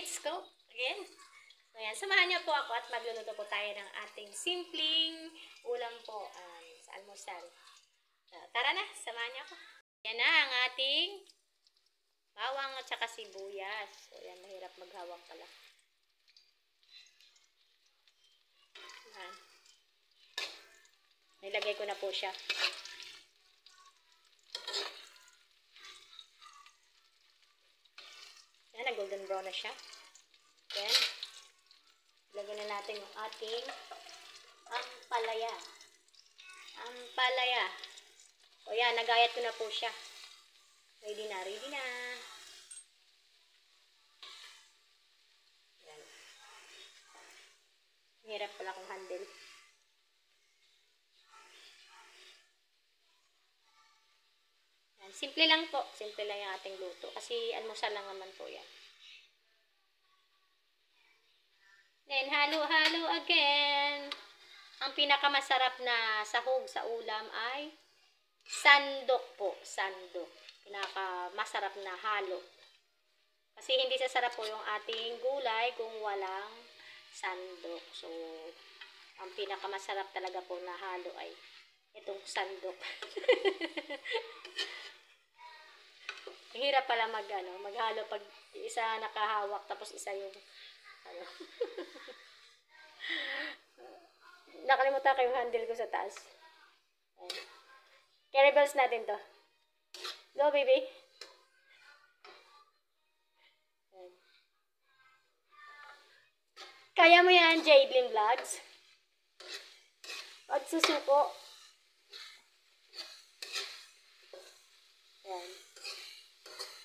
let's go again. So, yan. Samahan niyo po ako at magluluto po tayo ng ating simpleng ulam po sa almusal. So, tara na, samahan niyo ako. Yan na ang ating bawang at saka sibuyas. So, yan, mahirap maghawak pala. Yan. Nilagay ko na po siya. Yan, nag-golden brown na siya. Then, lagyan na natin yung ating ampalaya. Ampalaya. O yan, nagayat ko na po siya. Ready na, ready na. Yan. Hirap pala kung handle. Yan. Simple lang po. Simple lang yung ating luto. Kasi almusal lang naman po yan. Then, halo-halo again. Ang pinakamasarap na sahog sa ulam ay sandok po. Sandok. Pinakamasarap na halo. Kasi hindi sasarap po yung ating gulay kung walang sandok. So, ang pinakamasarap talaga po na halo ay itong sandok. Hirap pala maghalo pag isa nakahawak tapos isa yung nakalimutan ko yung handle ko sa taas. Ayan. Carry bells natin to. Go, baby. Ayan. Kaya mo yan, Jadelyn Vlogs. Pagsusuko. Ayan.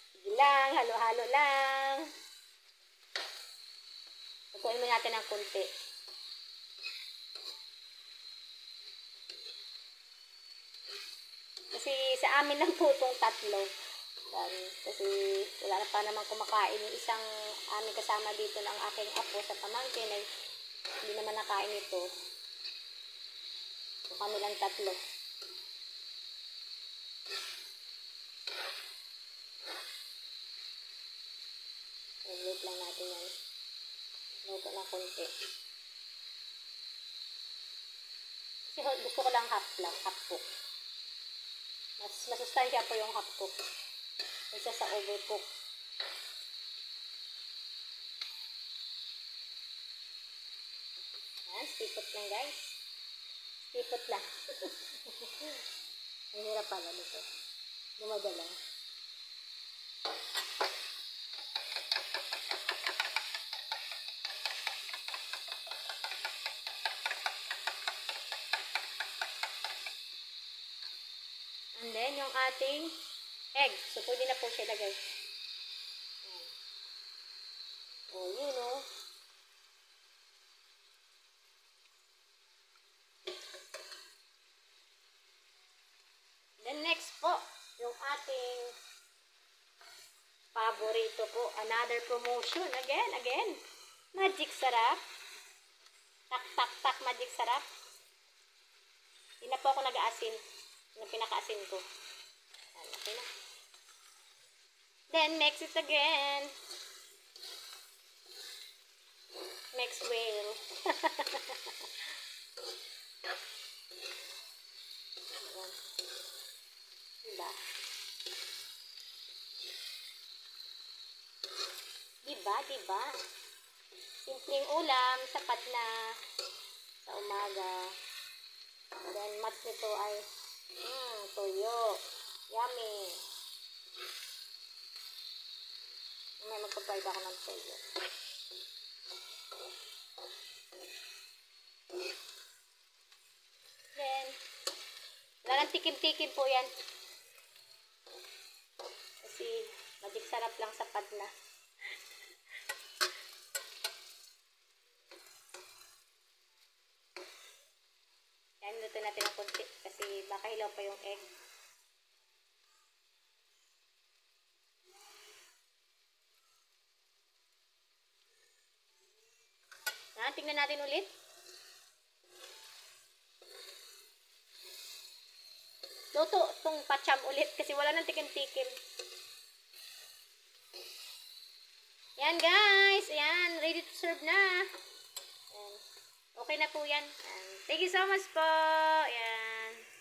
Sige lang, halo-halo lang. Tukuin mo natin ng konti. Kasi sa amin lang po itong tatlo. Kasi wala na pa naman kumakain yung isang aming kasama dito ng aking apo sa pamangkin ay hindi naman nakain ito. So kami lang tatlo. Wait lang natin yan. Luto na konti. Kasi gusto ko lang half cook. Mas masustansya po yung half cook. Kaysa sa overcook. Yan, stipot lang guys. Stipot lang. Ang hirap pala nito. Gumagalaw. And then, yung ating egg. So, pwede na po siya lagay. O, yun o. Then, next po, yung ating paborito po. Another promotion. Again. Magic sarap. Tak, magic sarap. Hindi na po ako nag-aasin. Yung pinaka-asin ko. Okay na. Then, mix it again. Mix well. Diba? Diba? Simpleng ulam, sapat na sa umaga. Then, match nito ay tuyo. Yummy. May magpa-fried ako ng tuyo. Then, wala nang tikim-tikim po yan. Kasi, magic sarap lang sapat na. Yan, luto natin ng konti. Kasi, baka hilaw pa yung egg. Tingnan natin ulit. Luto itong pacham ulit kasi wala nang tikim-tikim. Yan guys. guys. Ayan, ready to serve na. Ayan. Okay na po yan. Ayan. Thank you so much po. Ayan.